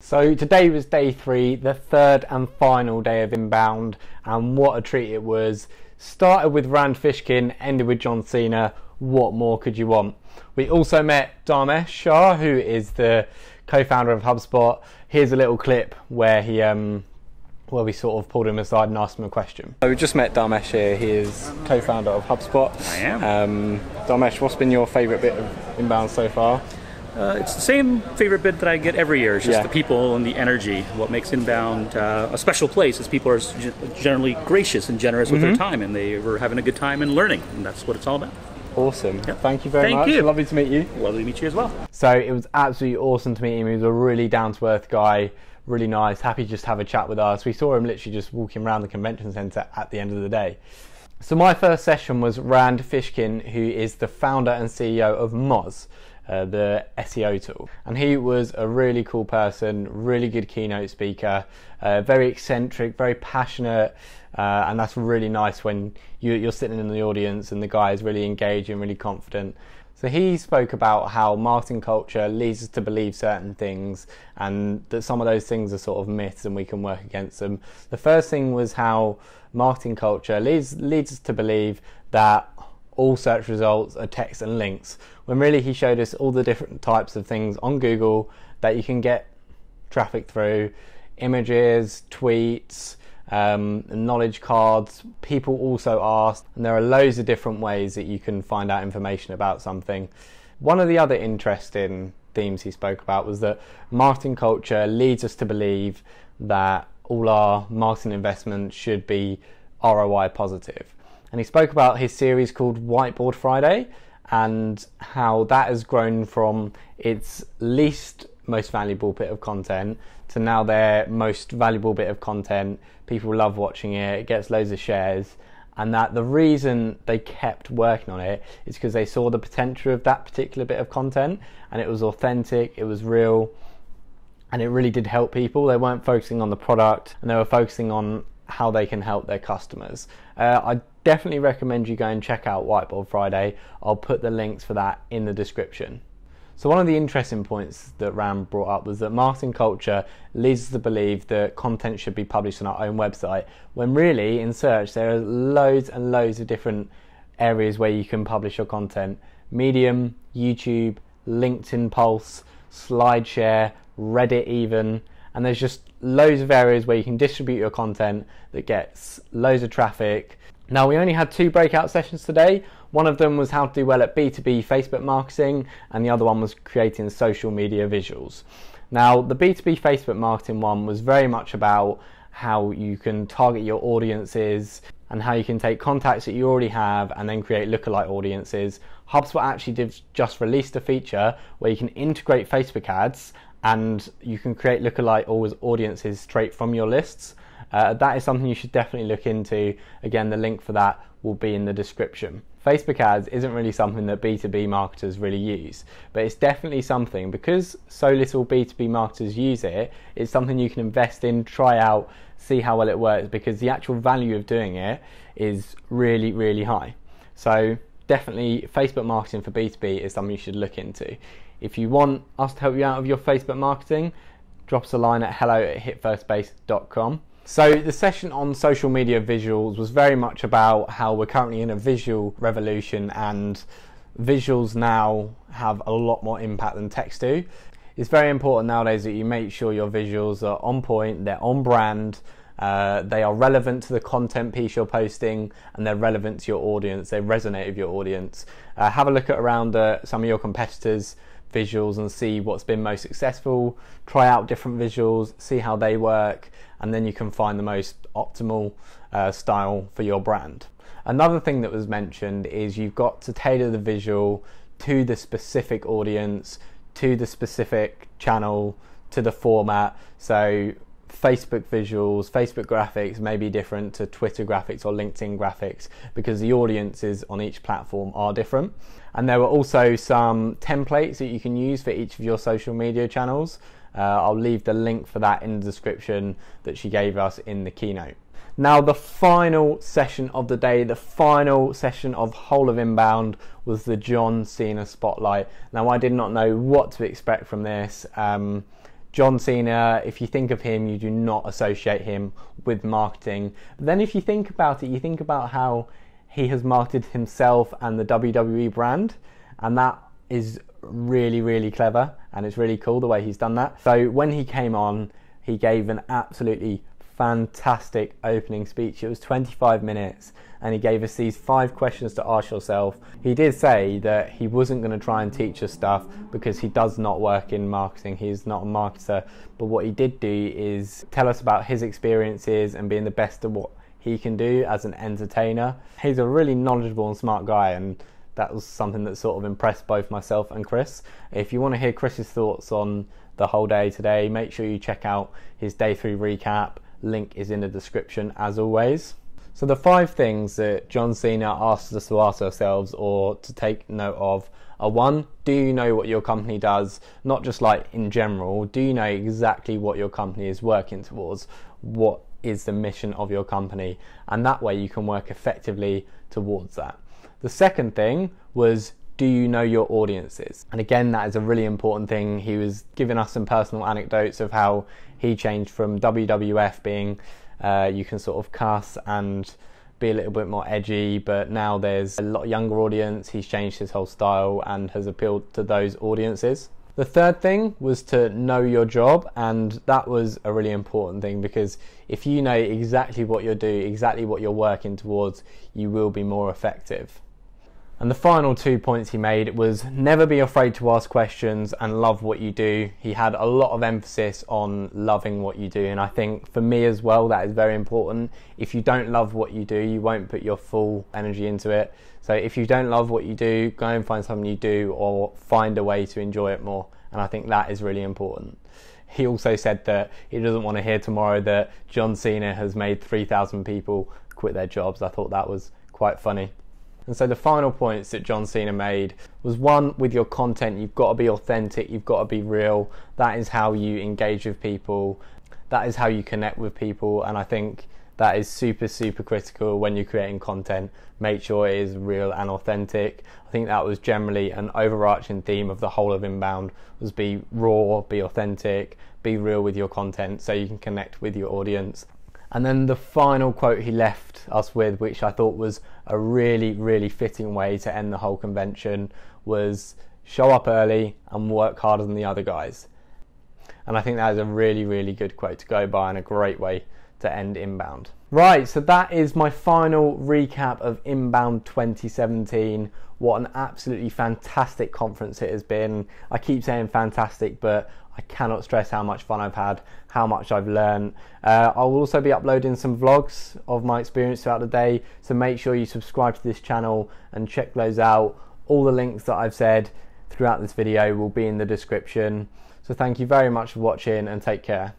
So today was day 3, the third and final day of Inbound, and what a treat it was. Started with Rand Fishkin, ended with John Cena. What more could you want? We also met Dharmesh, Shah, who is the co-founder of HubSpot. Here's a little clip where he where we sort of pulled him aside and asked him a question. So we just met Dharmesh here. He is co-founder of HubSpot. I am. Dharmesh, what's been your favourite bit of Inbound so far? It's the same favorite bit that I get every year. It's just the people and the energy. What makes Inbound a special place is people are generally gracious and generous with their time, and they were having a good time and learning, and that's what it's all about. Awesome. Yep. Thank you very much. Thank you. Lovely to meet you. Lovely to meet you as well. So it was absolutely awesome to meet him. He was a really down-to-earth guy, really nice, happy just to have a chat with us. We saw him literally just walking around the convention centre at the end of the day. So my first session was Rand Fishkin, who is the founder and CEO of Moz, the SEO tool. And he was a really cool person, really good keynote speaker, very eccentric, very passionate, and that's really nice when you're sitting in the audience and the guy is really engaging, really confident. So he spoke about how marketing culture leads us to believe certain things, and that some of those things are sort of myths and we can work against them. The first thing was how marketing culture leads us to believe that all search results are text and links, when really he showed us all the different types of things on Google that you can get traffic through: images, tweets, knowledge cards. People also asked, and there are loads of different ways that you can find out information about something. One of the other interesting themes he spoke about was that marketing culture leads us to believe that all our marketing investments should be ROI positive. And he spoke about his series called Whiteboard Friday and how that has grown from its least most valuable bit of content to now their most valuable bit of content. People love watching it, it gets loads of shares, and that the reason they kept working on it is because they saw the potential of that particular bit of content, and it was authentic, it was real, and it really did help people. They weren't focusing on the product, and they were focusing on how they can help their customers. I definitely recommend you go and check out Whiteboard Friday. I'll put the links for that in the description. So one of the interesting points that Rand brought up was that marketing culture leads us to believe that content should be published on our own website, when really in search there are loads and loads of different areas where you can publish your content. Medium, YouTube, LinkedIn Pulse, Slideshare, Reddit even, and there's just loads of areas where you can distribute your content that gets loads of traffic. Now, we only had 2 breakout sessions today. One of them was how to do well at B2B Facebook marketing, and the other one was creating social media visuals. Now, the B2B Facebook marketing one was very much about how you can target your audiences and how you can take contacts that you already have and then create lookalike audiences. HubSpot actually just released a feature where you can integrate Facebook ads and you can create lookalike audiences straight from your lists. That is something you should definitely look into. Again, the link for that will be in the description. Facebook ads isn't really something that B2B marketers really use, but it's definitely something, because so little B2B marketers use it, it's something you can invest in, try out, see how well it works, because the actual value of doing it is really, really high. So definitely Facebook marketing for B2B is something you should look into. If you want us to help you out with your Facebook marketing, drop us a line at hello@hitfirstbase.com. So the session on social media visuals was very much about how we're currently in a visual revolution, and visuals now have a lot more impact than text do. It's very important nowadays that you make sure your visuals are on point, they're on brand, they are relevant to the content piece you're posting, and they're relevant to your audience, they resonate with your audience. Have a look at around some of your competitors' visuals and see what's been most successful. Try out different visuals, see how they work, and then you can find the most optimal style for your brand. Another thing that was mentioned is you've got to tailor the visual to the specific audience, to the specific channel, to the format. So Facebook visuals, Facebook graphics may be different to Twitter graphics or LinkedIn graphics, because the audiences on each platform are different. And there were also some templates that you can use for each of your social media channels. I'll leave the link for that in the description that she gave us in the keynote. Now, the final session of the day, the final session of whole of Inbound, was the John Cena spotlight. Now, I did not know what to expect from this. John Cena, if you think of him, you do not associate him with marketing. But then if you think about it, you think about how he has marketed himself and the WWE brand, and that is really, really clever, and it's really cool the way he's done that. So when he came on, he gave an absolutely fantastic opening speech. It was 25 minutes, and he gave us these 5 questions to ask yourself. He did say that he wasn't going to try and teach us stuff because he does not work in marketing. He's not a marketer. But what he did do is tell us about his experiences and being the best at what he can do as an entertainer. He's a really knowledgeable and smart guy, and that was something that sort of impressed both myself and Chris. If you want to hear Chris's thoughts on the whole day today, make sure you check out his day 3 recap. Link is in the description as always. So the 5 things that John Cena asks us to ask ourselves or to take note of are: 1, do you know what your company does? Not just like in general, do you know exactly what your company is working towards? What is the mission of your company? And that way you can work effectively towards that. The second thing was, do you know your audiences? And again, that is a really important thing. He was giving us some personal anecdotes of how he changed from WWF being you can sort of cuss and be a little bit more edgy, but now there's a lot younger audience. He's changed his whole style and has appealed to those audiences. The third thing was to know your job, and that was a really important thing, because if you know exactly what you're doing, exactly what you're working towards, you will be more effective. And the final 2 points he made was never be afraid to ask questions and love what you do. He had a lot of emphasis on loving what you do, and I think for me as well, that is very important. If you don't love what you do, you won't put your full energy into it. So if you don't love what you do, go and find something you do, or find a way to enjoy it more. And I think that is really important. He also said that he doesn't want to hear tomorrow that John Cena has made 3,000 people quit their jobs. I thought that was quite funny. And so the final points that John Cena made was: 1, with your content, you've got to be authentic, you've got to be real. That is how you engage with people. That is how you connect with people. And I think that is super, super critical when you're creating content. Make sure it is real and authentic. I think that was generally an overarching theme of the whole of Inbound, was be raw, be authentic, be real with your content so you can connect with your audience. And then the final quote he left us with, which I thought was a really, really fitting way to end the whole convention, was show up early and work harder than the other guys. And I think that is a really, really good quote to go by and a great way to end Inbound. Right, so that is my final recap of Inbound 2017. What an absolutely fantastic conference it has been. I keep saying fantastic, but I cannot stress how much fun I've had, how much I've learned. I will also be uploading some vlogs of my experience throughout the day, so make sure you subscribe to this channel and check those out. All the links that I've said throughout this video will be in the description. So thank you very much for watching, and take care.